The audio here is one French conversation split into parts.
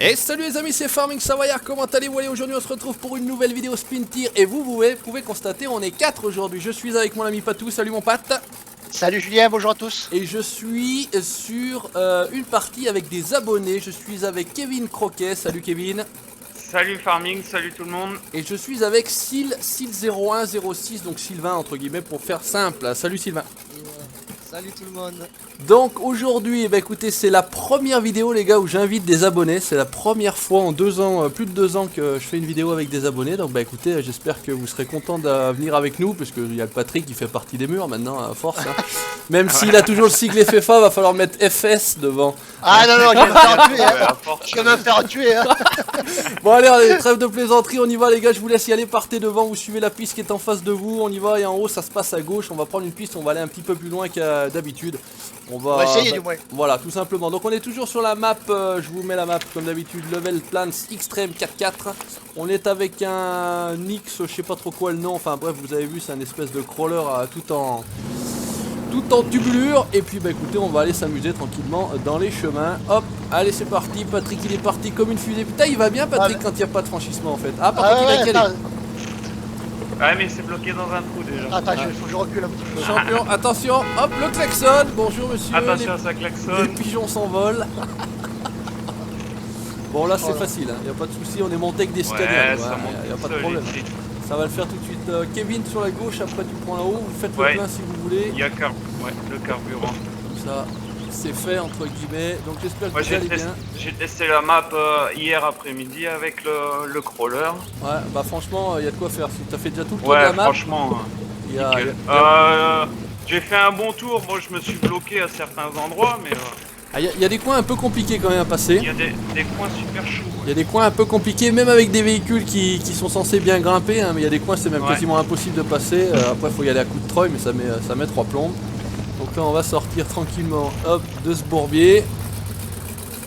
Et salut les amis, c'est Farming Savoyard, comment allez-vous? Aujourd'hui on se retrouve pour une nouvelle vidéo Spin Tier. Et vous pouvez constater, on est 4 aujourd'hui. Je suis avec mon ami Patou, salut mon Pat. Salut Julien, bonjour à tous. Et je suis sur une partie avec des abonnés. Je suis avec Kevin Croquet, salut Kevin. Salut Farming, salut tout le monde. Et je suis avec Sil0106, donc Sylvain entre guillemets pour faire simple. Salut Sylvain. Salut tout le monde. Donc aujourd'hui, écoutez, c'est la première vidéo les gars où j'invite des abonnés. C'est la première fois en 2 ans, plus de 2 ans que je fais une vidéo avec des abonnés. Donc écoutez, j'espère que vous serez contents de venir avec nous, parce qu'il y a le Patrick qui fait partie des murs maintenant à force. Hein. Même s'il a toujours le sigle FFA, va falloir mettre FS devant. Ah non, je vais me faire tuer, hein. Je vais me faire tuer, hein. Bon allez, trêve de plaisanterie, on y va les gars, je vous laisse y aller, partez devant, vous suivez la piste qui est en face de vous, on y va, et en haut ça se passe à gauche, on va prendre une piste, on va aller un petit peu plus loin que d'habitude. On va essayer du moins. Voilà, tout simplement. Donc on est toujours sur la map, je vous mets la map comme d'habitude, Level Plants Extreme 4-4. On est avec un Nix, je sais pas trop quoi le nom, enfin bref, vous avez vu, c'est un espèce de crawler tout en tubulure. Et puis bah écoutez, on va aller s'amuser tranquillement dans les chemins. Hop, allez c'est parti, Patrick il est parti comme une fusée. Putain il va bien Patrick quand il n'y a pas de franchissement en fait. Ah par contre il a calé. Ouais mais c'est bloqué dans un trou déjà. Attends, faut que je recule un petit peu. Champion, attention, hop le klaxon. Bonjour monsieur. Attention, ça Les klaxonne. pigeons s'envolent. Bon là c'est facile, hein. Y a pas de souci, on est monté avec des scanners. Ouais, ça monte y a pas de seul problème. ici. Ça va le faire tout de suite. Kevin sur la gauche, après tu prends là-haut, vous faites le Ouais. plein si vous voulez. Il y a le carburant. Comme ça, c'est fait entre guillemets. Donc j'espère que Moi vous allez bien. j'ai testé la map hier après-midi avec le crawler. Ouais, bah franchement, il y a de quoi faire. T'as fait déjà tout le tour de Ouais, la map. franchement, Y a- nickel. y a- J'ai fait un bon tour, moi je me suis bloqué à certains endroits, mais Ah, y a des coins un peu compliqués quand même à passer. il y a des coins super chauds. Il y a des coins un peu compliqués, même avec des véhicules qui sont censés bien grimper, hein, mais il y a des coins c'est même Ouais. quasiment impossible de passer. Après faut y aller à coup de treuil, mais ça met 3 plombes. Donc là on va sortir tranquillement hop, de ce bourbier.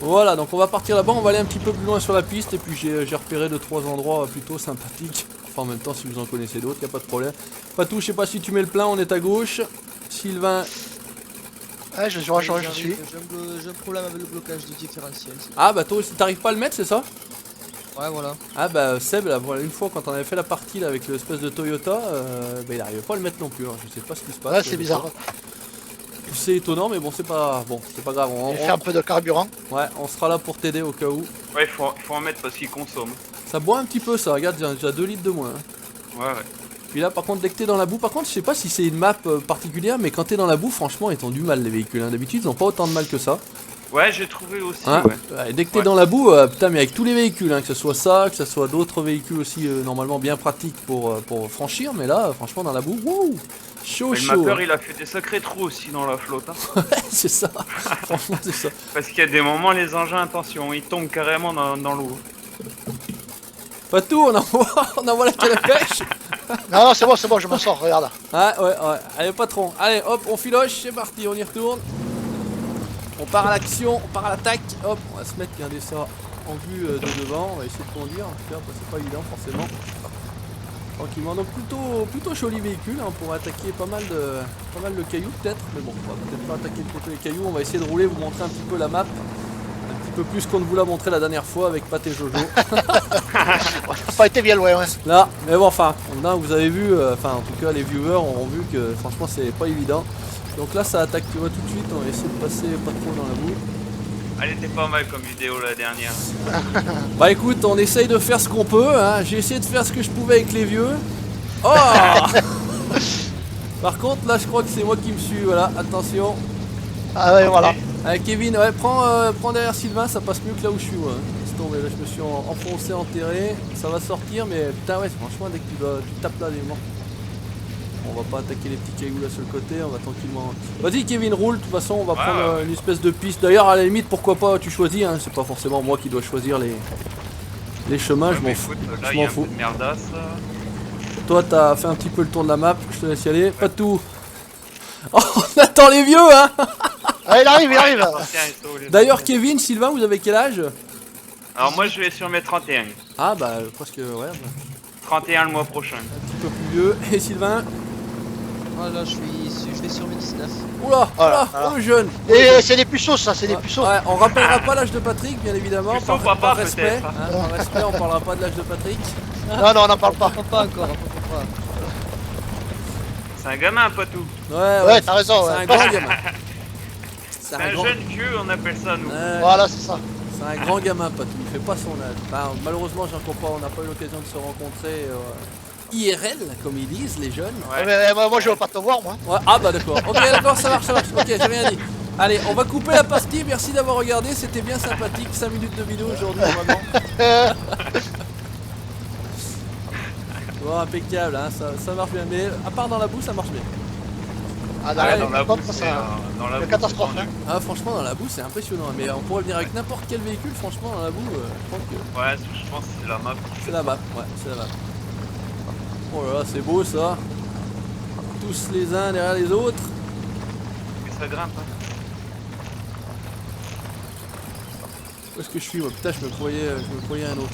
Voilà, donc on va partir là-bas, on va aller un petit peu plus loin sur la piste, et puis j'ai repéré 2-3 endroits plutôt sympathiques. Enfin en même temps si vous en connaissez d'autres, il n'y a pas de problème. Patou, je sais pas si tu mets le plein, on est à gauche. Sylvain. Ouais, je suis rassuré, je suis. J'ai un problème avec le blocage du différentiel. Ah bah toi aussi t'arrives pas à le mettre, c'est ça? Ouais, voilà. Ah bah Seb, là, voilà, une fois quand on avait fait la partie là, avec l'espèce de Toyota, bah, il arrivait pas à le mettre non plus, hein. Je sais pas ce qui se passe. Ouais, c'est bizarre. C'est étonnant mais bon c'est pas grave, Il fait un peu de carburant. ouais, on sera là pour t'aider au cas où. Ouais, il faut en mettre parce qu'il consomme. Ça boit un petit peu ça, regarde, j'ai déjà 2 litres de moins. Hein. Ouais. Puis là par contre dès que t'es dans la boue, par contre je sais pas si c'est une map particulière, mais quand t'es dans la boue franchement ils ont du mal les véhicules, hein. D'habitude ils ont pas autant de mal que ça. Ouais, j'ai trouvé aussi, Hein, ouais. ouais, dès que t'es Ouais. dans la boue, putain mais avec tous les véhicules, hein, que ce soit ça, que ce soit d'autres véhicules aussi normalement bien pratiques pour franchir, mais là franchement dans la boue, wouh, chaud Mais le chaud. mapper, il a fait des sacrés trous aussi dans la flotte. Hein. Ouais, c'est ça, franchement c'est ça. Parce qu'il y a des moments, les engins, attention, ils tombent carrément dans l'eau. Pas tout, on envoie la canne à pêche. Non, c'est bon, je m'en sors, regarde. Ah ouais, allez patron, allez hop, on filoche, c'est parti, on y retourne. On part à l'action, on part à l'attaque, hop, on va se mettre, regardez ça, en vue de devant, on va essayer de conduire, c'est pas évident forcément. Tranquillement, donc plutôt joli véhicule, hein, on pourrait attaquer pas mal de cailloux peut-être, mais bon, on va peut-être pas attaquer contre les cailloux, on va essayer de rouler, vous montrer un petit peu la map, un petit peu plus qu'on ne vous l'a montré la dernière fois avec Pat et Jojo. Ouais, ça a pas été bien loin, ouais. Là, mais bon, enfin, vous avez vu, enfin en tout cas les viewers auront vu que franchement c'est pas évident. Donc là ça attaque, tu vois tout de suite, on va essayer de passer pas trop dans la boue. Elle était pas mal comme vidéo la dernière. Bah écoute, on essaye de faire ce qu'on peut, hein. J'ai essayé de faire ce que je pouvais avec les vieux. Oh Par contre là je crois que c'est moi qui me suis, voilà, attention. Ah ouais, voilà. Kevin, ouais, prends derrière Sylvain, ça passe mieux que là où je suis, ouais. Laisse tomber, là je me suis enfoncé, enterré, ça va sortir, mais putain ouais, franchement dès que tu tapes là les morts. On va pas attaquer les petits cailloux là sur le côté, on va tranquillement... Vas-y Kevin, roule, de toute façon on va prendre une espèce de piste. D'ailleurs à la limite pourquoi pas tu choisis, hein. C'est pas forcément moi qui dois choisir les chemins, je m'en fous. Là, Je il y m'en a un fous. peu de merdasse. Toi t'as fait un petit peu le tour de la map, je te laisse y aller, pas tout. Oh, on attend les vieux hein. Ah, il arrive. Tiens, ils sont les- D'ailleurs Kevin, Sylvain, vous avez quel âge? Alors moi je vais sur mes 31. Ah bah presque, ouais, bah, 31 le mois prochain. un petit peu plus vieux. Et Sylvain? Ah là, je vais sur mes 19. Oula, Voilà, oula, voilà. oh le jeune. Et c'est des puceaux, ça, c'est des puceaux. Ouais, on rappellera pas l'âge de Patrick, bien évidemment. Puceau, Par papa, respect, peut-être. hein, par respect, on parlera pas de l'âge de Patrick. Non, non, on n'en parle pas. Pas encore, pas. C'est un gamin, pas tout. Ouais, t'as raison, C'est ouais. un grand gamin. C'est un jeune vieux, on appelle ça, nous. Ouais, Voilà, c'est ça. c'est un grand gamin, Patou. Il fait pas son âge. Enfin, malheureusement, j'en comprends. On n'a pas eu l'occasion de se rencontrer IRL, comme ils disent, les jeunes. Ouais. Mais, moi, je veux pas te voir, moi. Ouais, ah bah d'accord. Ok, d'accord, ça marche, ça marche. Ok, j'ai rien dit. Allez, on va couper la partie. Merci d'avoir regardé. C'était bien sympathique. 5 minutes de vidéo aujourd'hui, vraiment. Bon, impeccable, hein, ça marche bien. Mais à part dans la boue, ça marche bien. Ah, Ouais, non, dans la pas boue, pour c'est ça. dans la C'est boue, catastrophe, c'est hein. tendu. Ah, franchement, dans la boue, c'est impressionnant. Mais on pourrait venir avec n'importe quel véhicule. Franchement, dans la boue, je pense que Ouais, je pense que c'est la map. c'est la map. Ouais, c'est la map. Oh là là, c'est beau ça. Tous les uns derrière les autres. Et ça grimpe, hein. Où est-ce que je suis moi? Putain, je me croyais un autre.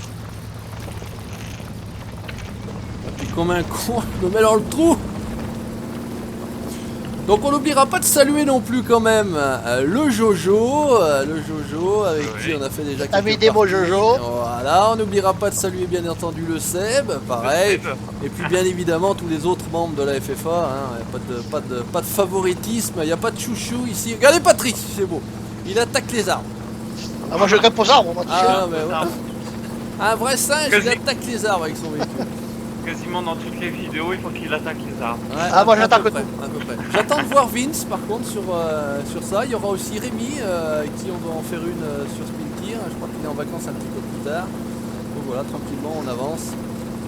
Et comme un con, je me mets dans le trou. Donc on n'oubliera pas de saluer non plus quand même le Jojo avec qui on a fait déjà T'as mis quelques des mots, parties. Jojo. Voilà, on n'oubliera pas de saluer bien entendu le Seb, pareil. Et puis bien évidemment tous les autres membres de la FFA, hein. Pas de favoritisme, il n'y a pas de chouchou ici. Regardez Patrick, c'est beau, il attaque les arbres. Ah, moi, je grimpe aux arbres, moi, tu sais. Ah, mais ouais. Un vrai singe, il Quasi. attaque les arbres avec son véhicule. Quasiment dans toutes les vidéos, il faut qu'il attaque les arbres. Ouais, Ah, moi, à peu j'attaque près, tout. à peu près. J'attends de voir Vince par contre sur ça. Il y aura aussi Rémi avec qui on va en faire une sur Spintir. Je crois qu'il est en vacances un petit peu plus tard. Donc voilà, tranquillement on avance.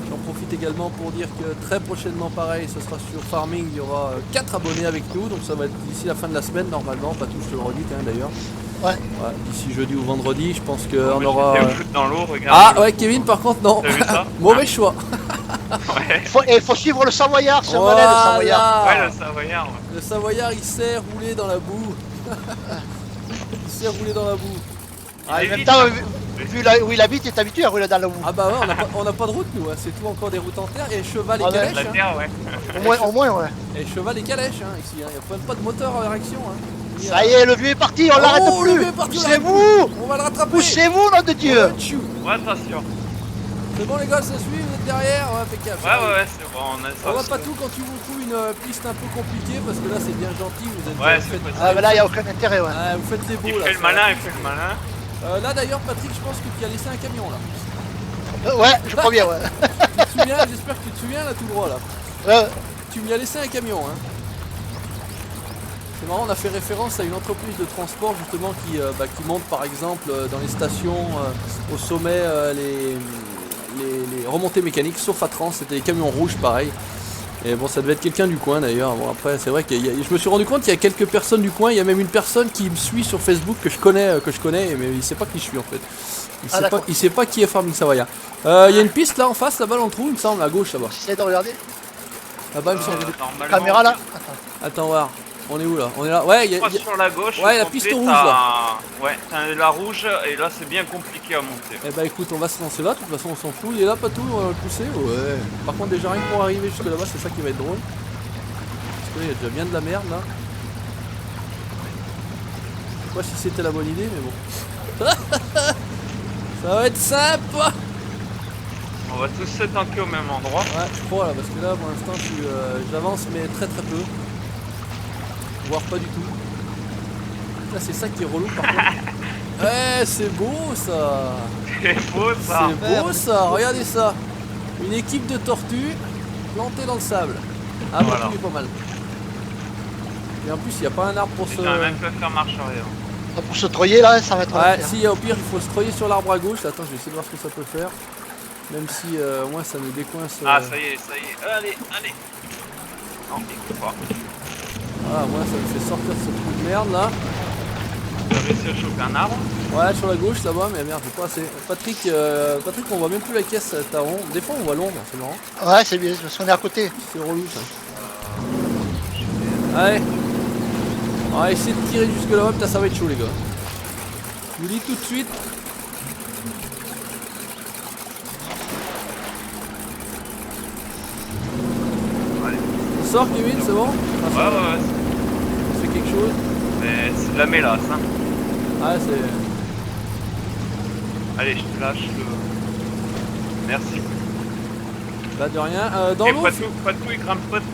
J'en profite également pour dire que très prochainement pareil, ce sera sur Farming, il y aura 4 abonnés avec nous. Donc ça va être d'ici la fin de la semaine normalement, pas tout je te le redis quand même d'ailleurs. Ouais. D'ici jeudi ou vendredi, je pense Moi, qu'on je aura... vais me foutre dans l'eau, regarde. Ah ouais Kevin par contre non. T'as vu ça Mauvais choix. Ouais. Il faut suivre le Savoyard, ce malais, le Savoyard. Ouais, le Savoyard. Ouais. Le Savoyard il sait rouler dans la boue. Il sait rouler dans la boue. Ah, Il en même évite, temps, hein. vu là où il habite, il est habitué à rouler dans la boue. Ah bah ouais, on n'a pas de route nous, hein. C'est tout encore des routes en terre et cheval et Ah ouais, calèche. La Hein. terre, ouais. Au moins, ouais. Et cheval et calèche hein, ici, hein. Il n'y a même pas de moteur en réaction. Hein. Ça y est, le vieux est parti, on l'arrête Oh, le plus. vieux est parti, on Poussez-vous. On va le rattraper. Poussez-vous, nom de Dieu. Ouais, tchou. Ouais, attention. C'est bon les gars, ça suit, vous êtes derrière, ouais, impeccable. Ouais, c'est bon, on a ça. On va pas tout quand tu vous trouves une piste un peu compliquée parce que là c'est bien gentil, vous êtes Ouais, vous c'est faites- pas Ah, mais là, il n'y a aucun intérêt, ouais. vous faites des beaux Il là. fait le ça malin, va. il fait le malin. Là d'ailleurs Patrick, je pense que tu as laissé un camion là. Ouais, je crois bien, ouais. Tu te souviens, j'espère que tu te souviens là tout droit là. Ouais. Tu m'y as laissé un camion hein. C'est marrant, on a fait référence à une entreprise de transport justement qui monte par exemple dans les stations au sommet les remontées mécaniques, sauf à Trans, c'était des camions rouges pareil. Et bon, ça devait être quelqu'un du coin d'ailleurs. Bon, après, c'est vrai que je me suis rendu compte qu'il y a quelques personnes du coin. Il y a même une personne qui me suit sur Facebook que je connais, mais il sait pas qui je suis en fait. Il sait pas qui est Farming Savoyard. Il y a une piste là en face, là-bas dans le trou, il me semble, à gauche là-bas. J'essaie de regarder. Là-bas, il me semble. Normalement, Caméra là. Attends, voir. On est où là? On est là. Ouais, il y a. Crois sur la gauche. Ouais, la complet, piste rouge, t'as- là. Ouais, t'as la rouge et là c'est bien compliqué à monter. Eh bah écoute, on va se lancer là, de toute façon on s'en fout, il est là Patou, on va le pousser, ouais. Par contre déjà rien que pour arriver jusque là-bas, c'est ça qui va être drôle. Parce que là il y a déjà bien de la merde là. Je sais pas si c'était la bonne idée mais bon. Ça va être simple. On va tous se tanker au même endroit. Ouais je crois là, parce que là pour l'instant j'avance mais très très peu. Voire pas du tout. Là c'est ça qui est relou par contre. Ouais c'est beau ça. C'est beau ça. C'est beau ça, regardez ça. Une équipe de tortues plantée dans le sable. Ah Voilà. bon, il est pas mal. Et en plus, il n'y a pas un arbre pour se... Putain, même pas faire marche arrière. Pour se troyer là, ça va être. Ouais, si, au pire, il faut se troyer sur l'arbre à gauche. Attends, je vais essayer de voir ce que ça peut faire. Même si, au moins, ça nous décoince... Ah, ça y est, ça y est. Allez, allez. Non, écoute pas. Voilà, moi, ça me fait sortir de ce trou de merde, là. Tu as réussi à choper un arbre. Ouais, sur la gauche, là-bas, mais merde, j'ai pas assez. Patrick, on voit même plus la caisse Taron. Des fois, on voit l'ombre, c'est marrant. Ouais, c'est bien, parce qu'on est à côté. C'est relou ça. Allez. On va essayer de tirer jusque là-bas, putain ça va être chaud les gars. Je vous dis tout de suite. ressors Kevin, c'est bon? Ouais, ouais. On fait quelque chose? Mais c'est de la mélasse, hein. Ah c'est... Allez, je te lâche le... Merci. Bah de rien. Dans Et l'eau, pas de tout, il grimpe pas de tout.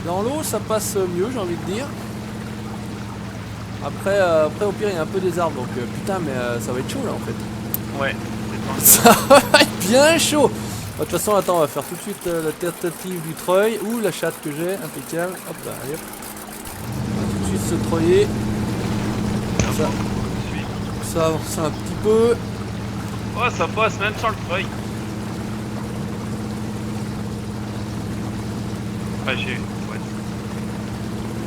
dans l'eau ça passe mieux, j'ai envie de dire. Après au pire il y a un peu des arbres donc putain mais ça va être chaud là en fait. Ouais. Ça va être bien chaud. De toute façon attends on va faire tout de suite la tentative du treuil ou la chatte que j'ai, impeccable. Hop là, allez hop. On va tout de suite se treuiller. Ça avance un petit peu. Oh, ça passe même sans le treuil. Ouais, ouais.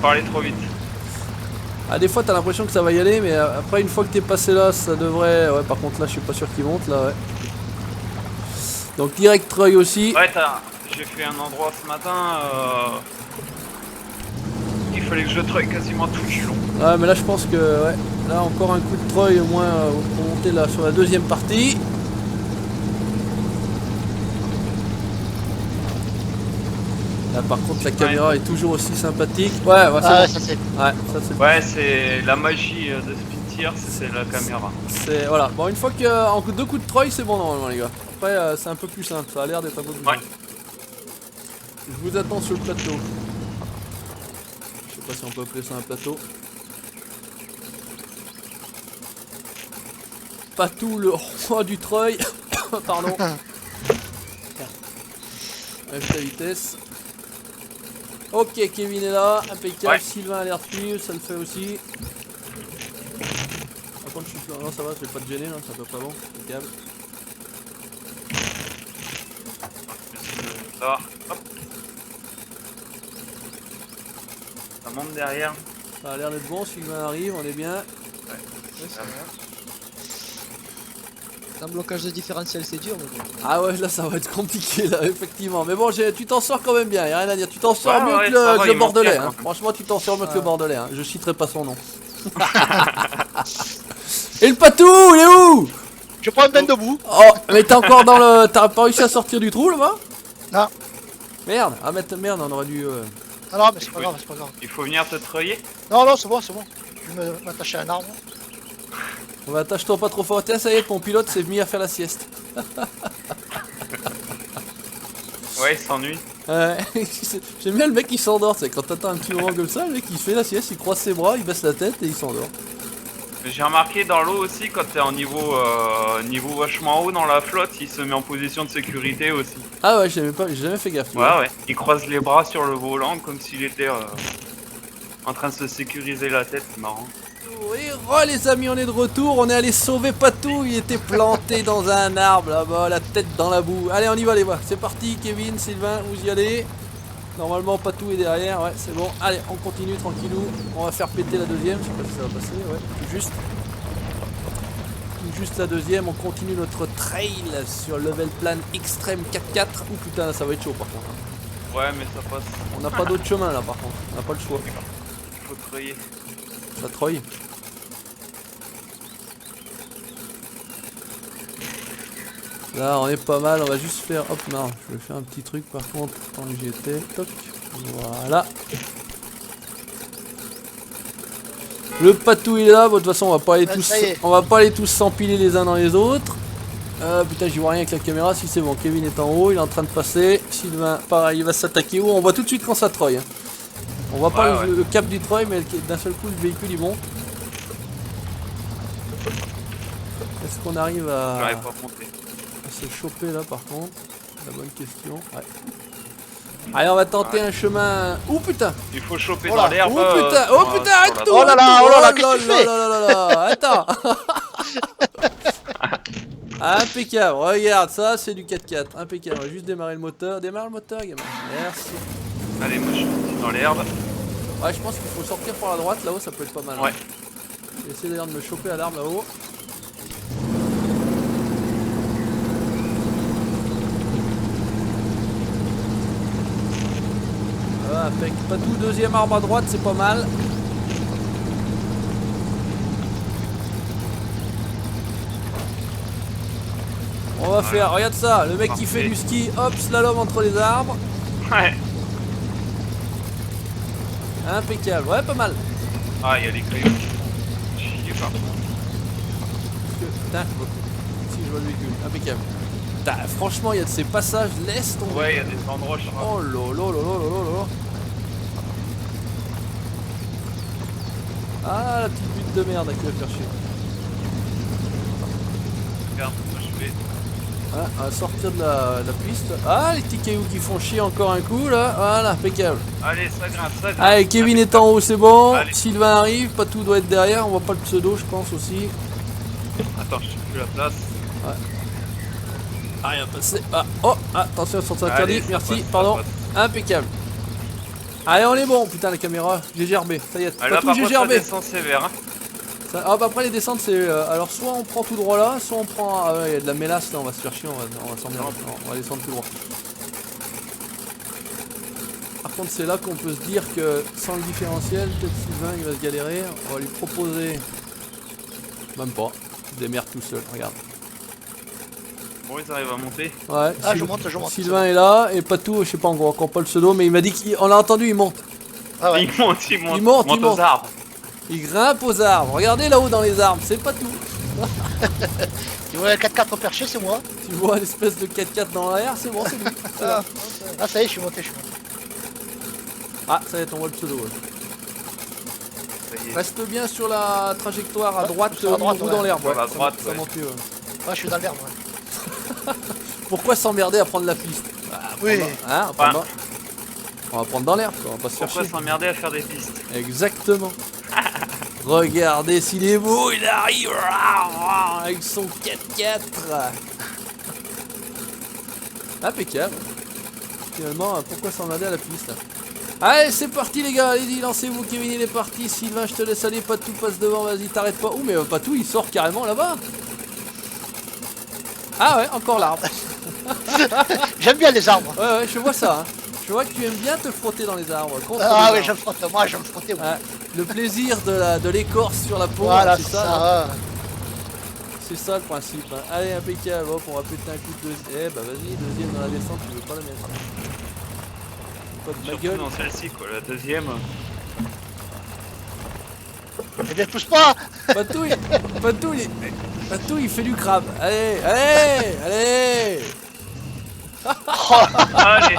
Parler trop vite. Ah des fois t'as l'impression que ça va y aller mais après une fois que t'es passé là ça devrait... Ouais par contre là je suis pas sûr qu'il monte là ouais. Donc direct treuil aussi. Ouais j'ai fait un endroit ce matin il fallait que je treuille quasiment tout le long. Ouais mais là je pense que ouais. Là encore un coup de treuil au moins pour monter là sur la deuxième partie. Là par contre la caméra est toujours aussi sympathique. Ouais, ouais, Ah, c'est ça bon. c'est. Ouais, ça c'est... Ouais, c'est la magie de Spintier, c'est la caméra. C'est... Voilà. Bon une fois qu'en deux coups de treuil c'est bon normalement les gars. Après c'est un peu plus simple, ça a l'air d'être un peu plus simple. Je vous attends sur le plateau. Je sais pas si on peut appeler ça un plateau. Patou le roi du treuil. Pardon. Avec la vitesse. Ok, Kevin est là, impeccable. Ouais. Sylvain a l'air de suivre, ça le fait aussi. Par contre, je suis plus... Non, ça va, je vais pas te gêner là, c'est un peu pas bon. Impeccable. Ça, hop. Ça monte derrière. Ça a l'air d'être bon, Sylvain arrive, on est bien. Ouais, ça va. Un blocage de différentiel, c'est dur, mais bon. Ah ouais, là ça va être compliqué là, effectivement. Mais bon, tu t'en sors quand même bien, y'a rien à dire. Tu t'en sors Ouais, mieux ouais, que ça va, que le il manque Bordelais. rien, Hein. quand même. Franchement, tu t'en sors mieux que le Bordelais. Hein. Je citerai pas son nom. Et le Patou, il est où? Je prends une peine debout. Oh, mais t'es encore dans le... T'as pas réussi à sortir du trou là-bas? Non. Merde, ah merde, on aurait dû... Ah non, mais c'est pas grave, c'est pas grave. Il faut venir te treuiller. Non, non, c'est bon, c'est bon. Je vais m'attacher à un arbre. On va attache-toi pas trop fort. Tiens, ça y est, ton pilote s'est mis à faire la sieste. Ouais, il s'ennuie. J'aime bien le mec qui s'endort, c'est quand t'attends un petit moment comme ça, le mec il fait la sieste, il croise ses bras, il baisse la tête et il s'endort. Mais j'ai remarqué dans l'eau aussi, quand t'es en niveau vachement haut dans la flotte, il se met en position de sécurité aussi. Ah ouais, j'ai jamais fait gaffe. tu vois. Ouais, ouais. Il croise les bras sur le volant comme s'il était en train de se sécuriser la tête, c'est marrant. Et re les amis, on est de retour, on est allé sauver Patou, il était planté dans un arbre là-bas, la tête dans la boue. Allez, on y va les gars, c'est parti, Kevin, Sylvain, vous y allez. Normalement Patou est derrière, ouais c'est bon. Allez, on continue tranquillou, on va faire péter la deuxième, je sais pas si ça va passer, ouais, tout juste. Tout juste la deuxième, on continue notre trail sur level plan extrême 4-4. Ouh putain, là, ça va être chaud par contre. Hein. Ouais, mais ça passe. On n'a pas d'autre chemin là par contre, on n'a pas le choix. Il faut treuiller. Ça treuille. Là on est pas mal, on va juste faire... Hop, non, je vais faire un petit truc par contre, quand j'y étais, toc, voilà. Le Patou il est là, bon, de toute façon on va pas aller tous s'empiler les uns dans les autres. Putain j'y vois rien avec la caméra, si c'est bon, Kevin est en haut, il est en train de passer. Sylvain, pareil, il va s'attaquer où? On voit tout de suite quand ça treuille. Hein. On voit pas le cap du treuil, mais d'un seul coup le véhicule il monte. Est-ce qu'on arrive à... J'arrive pas à monter. Se choper là par contre, la bonne question. Ouais. Allez, on va tenter un chemin. Oh putain! Il faut choper Oh dans là. l'herbe. Oh putain, arrête tout! Oh là là, qu'est-ce que tu fais? Attends! Impeccable, regarde, ça c'est du 4x4. Impeccable, on va juste démarrer le moteur. Démarre le moteur, gamin. Merci. Allez, moi je suis parti dans l'herbe. Ouais, je pense qu'il faut sortir par la droite là-haut, ça peut être pas mal. Ouais. Je vais essayer d'ailleurs de me choper à l'arbre là-haut. Avec Patou, deuxième arbre à droite, c'est pas mal. On va faire, regarde ça, le mec qui fait du ski, hop, slalom entre les arbres. Ouais. Impeccable, ouais, pas mal. Ah, il y a des cailloux. Chier pas. Putain, si je vois le véhicule, impeccable. Putain, franchement, il y a de ces passages, laisse tomber. Ouais, il y a des endroits, je crois. Oh lolo lolo lolo lolo. Ah, la petite butte de merde qui va faire chier. Regarde, moi je vais. Ah, on va sortir de la piste. Ah, les petits cailloux qui font chier encore un coup là. Voilà, impeccable. Allez, ça grince, ça grince. Allez, Kevin est en haut, c'est bon. Allez. Sylvain arrive, Patou doit être derrière. On voit pas le pseudo, je pense aussi. Attends, je sais plus la place. Ah, il a passé. Ah, oh, attention, sur Allez, interdit. ça Merci, passe, ça pardon. passe. Impeccable. Allez, on est bon. Putain, la caméra. J'ai gerbé. Ça y est, Ah, là, Patou, par j'ai contre, ça gerbé. descend sévère. Hein. Ah bah après les descentes c'est alors soit on prend tout droit là, soit on prend ah ouais il y a de la mélasse là, on va se faire chier, on va s'emmerder, on va descendre tout droit. Par contre c'est là qu'on peut se dire que sans le différentiel, peut-être Sylvain il va se galérer, on va lui proposer même pas, il se démerde tout seul, regarde. Bon, ils arrivent à monter. Ouais, Ah, je monte, je monte. Sylvain est là et Patou, je sais pas encore pas le pseudo mais il m'a dit qu'on l'a entendu, il monte. Ah ouais. Il monte, il monte. Il monte, il aux monte. arbres. Il grimpe aux arbres, regardez là-haut dans les arbres, c'est pas tout. Tu vois, 4x4 perché, c'est moi. Tu vois l'espèce de 4x4 dans l'air, c'est bon, c'est lui. Ah, ça y est, je suis monté, Ah, ça y est, on voit le pseudo. Ouais. Ça y est. Reste bien sur la trajectoire à Ouais, droite, sur la droite, ou ouais. dans l'herbe. Sur la ça droite, monte- ça ouais. monte mieux, ouais. Ah, je suis dans l'herbe, ouais. Pourquoi s'emmerder à prendre la piste? Oui. Hein, on va prendre dans l'herbe, quoi, on va pas se faire Pourquoi chier. s'emmerder à faire des pistes? Exactement. Regardez s'il est beau, il arrive avec son 4x4. Impeccable. Finalement, pourquoi s'emmerder à la piste là? Allez, c'est parti les gars, allez-y, lancez-vous, Kevin il est parti, Sylvain je te laisse aller, Patou passe devant, vas-y, t'arrêtes pas. Ouh, mais Patou il sort carrément là-bas. Ah ouais, encore l'arbre. J'aime bien les arbres. Ouais, ouais, je vois ça. Hein. Je vois que tu aimes bien te frotter dans les arbres. contre Ah les oui, je me frotte, moi je me frottais. arbres. Ouais, le plaisir de l'écorce sur la peau, Voilà, c'est c'est ça. ça. C'est ça le principe. Hein. Allez, impeccable, hop, on va péter un coup de deuxième. Eh bah vas-y, deuxième dans la descente, tu veux pas la mettre. Pas de ma Surtout gueule. dans celle-ci, quoi. La deuxième. Eh bien, pousse pas. Patou, Patou, il fait du crabe. Allez, allez, allez, Allez,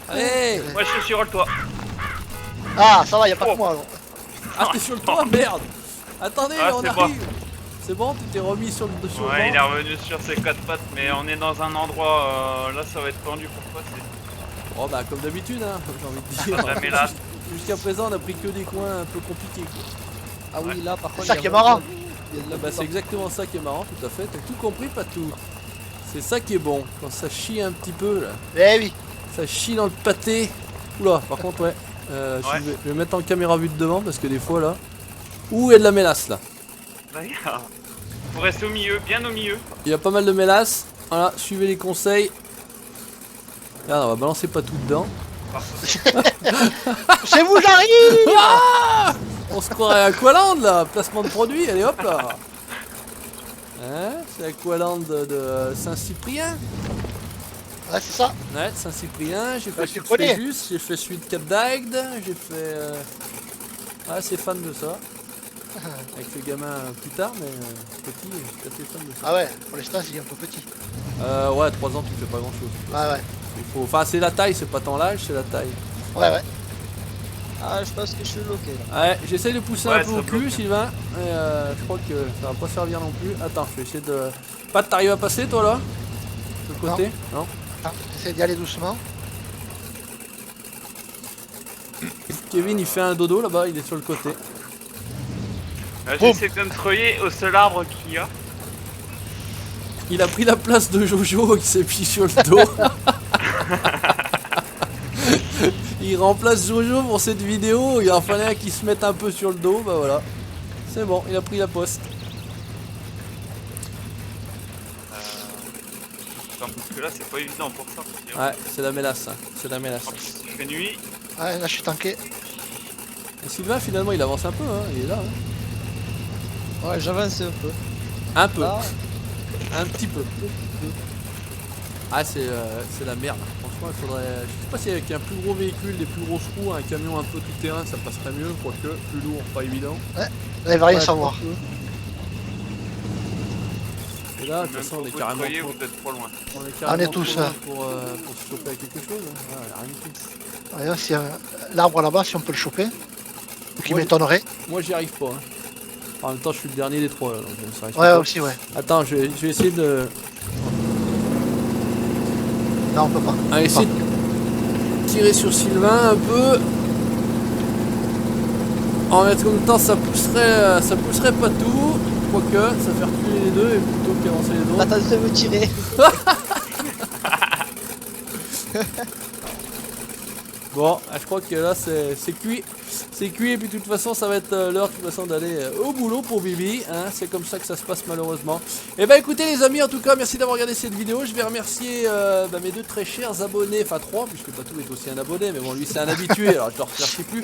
allez. moi je suis sur le toit. Ah, ça va, y a pas que moi. alors. Ah, t'es sur le toit, merde. Attendez, Ah, on c'est arrive. C'est bon, tu t'es remis sur le dessus. Ouais, il est revenu sur ses quatre pattes, mais on est dans un endroit. Là, ça va être tendu pour passer. Oh bah comme d'habitude, hein, j'ai envie de dire. La mélasse. Jusqu'à présent, on a pris que des coins un peu compliqués. Quoi. Ah oui, là par contre. C'est ça il y a qui est marrant. il y a de la Bah, c'est exactement ça qui est marrant, tout à fait. T'as tout compris, Patou. C'est ça qui est bon, quand ça chie un petit peu, là. Eh oui. Ça chie dans le pâté. Oula, par contre, ouais. Je vais mettre en caméra vue de devant parce que des fois, là. Ouh, il y a de la mélasse, là. D'ailleurs, faut rester au milieu, bien au milieu. Il y a pas mal de mélasse. Voilà, suivez les conseils. Regarde, on va balancer Patou dedans. C'est vous, j'arrive. Ah, on se croirait à Aqualand là, placement de produit, allez hop là. Hein, c'est Aqualand de Saint-Cyprien. Ouais, c'est ça. Ouais, Saint-Cyprien, j'ai fait Ouais, celui tu connais. de Fréjus, j'ai fait celui de Cap d'Agde, j'ai fait... Ah, c'est fan de ça. Avec le gamin plus tard, mais petit, j'étais assez fan de ça. Ah ouais, pour l'instant, c'est un peu petit. Ouais, 3 ans, tu fais pas grand chose. Ouais, ouais. Enfin, c'est la taille, c'est pas tant l'âge, c'est la taille. Ouais, ouais. Ah, je pense que je suis bloqué là. Ouais, j'essaye de pousser Ouais, un peu ça au cul, bloque. Sylvain. Et je crois que ça va pas servir non plus. Attends, je vais essayer de. Pat, t'arrives à passer toi là? De l'autre côté? Non. Attends, j'essaie d'y aller doucement. Kevin il fait un dodo là-bas, il est sur le côté. J'essaie de me treuiller au seul arbre qu'il y a. Il a pris la place de Jojo, il s'est mis sur le dos. Il remplace Jojo pour cette vidéo, il en fallait un qui se mette un peu sur le dos, bah voilà. C'est bon, il a pris la poste. Parce que là, c'est pas évident pour ça. Ouais, c'est la mélasse, hein. C'est la mélasse. En plus, il fait nuit. Ouais, là, je suis tanké. Et Sylvain finalement il avance un peu, hein. Il est là. Hein. Ouais, j'avance un peu. Un peu. Là, Un petit peu. Ah c'est la merde, franchement. franchement, il faudrait. Je sais pas si avec un plus gros véhicule, des plus grosses roues, un camion un peu tout terrain, ça passerait mieux, quoique plus lourd, pas évident. Là, il va rien Ouais, savoir. Et là, de toute façon, on est carrément. Vous êtes trop loin. On est carrément On est tous, trop loin hein. pour se choper avec quelque chose. Hein. Ah, rien du tout. Regarde, si l'arbre là-bas, si on peut le choper. Ce qui Ouais. m'étonnerait. Moi, j'y arrive pas. Hein. En même temps, je suis le dernier des trois là, donc ça risque Ouais, pas. aussi, ouais. Attends, je vais essayer de. Non, on peut pas. Ah, essayer de tirer sur Sylvain un peu. En même temps, ça pousserait pas tout. Quoique, ça fait reculer les deux et plutôt qu'avancer les autres. Attends de me tirer. Bon, je crois que là c'est cuit. C'est cuit et puis de toute façon ça va être l'heure de toute façon d'aller au boulot pour Bibi. Hein, c'est comme ça que ça se passe malheureusement. Et bah écoutez les amis, en tout cas merci d'avoir regardé cette vidéo. Je vais remercier mes deux très chers abonnés, enfin 3 puisque Patou est aussi un abonné, mais bon lui c'est un habitué alors je ne le remercie plus.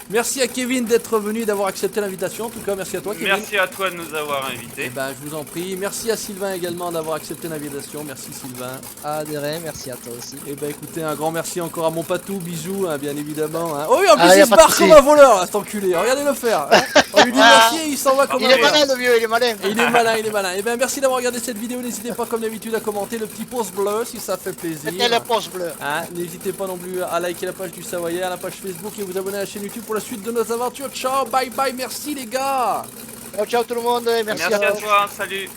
Merci à Kevin d'être venu et d'avoir accepté l'invitation. En tout cas merci à toi Kevin. Merci à toi de nous avoir invités. Et ben je vous en prie. Merci à Sylvain également d'avoir accepté l'invitation. Merci Sylvain. Ah, de rien, merci à toi aussi. Et bah écoutez, un grand merci encore à mon Patou, bisous hein, bien évidemment. Hein. Oh oui en plus Ah, y il a se pas de barre souci. comme un voleur là, cet enculé, regardez-le faire. Hein. On lui dit merci et il s'en va comme Il un est voleur. malin, le vieux, il est malin. Et il est malin, il est malin. Et bien merci d'avoir regardé cette vidéo, n'hésitez pas comme d'habitude à commenter le petit pouce bleu si ça fait plaisir. C'était le pouce bleu. Hein, n'hésitez pas non plus à liker la page du Savoyard, la page Facebook et vous abonner à la chaîne YouTube pour la suite de nos aventures. Ciao, bye bye, merci les gars. Ciao, ciao tout le monde, et merci Merci à à toi. toi, salut.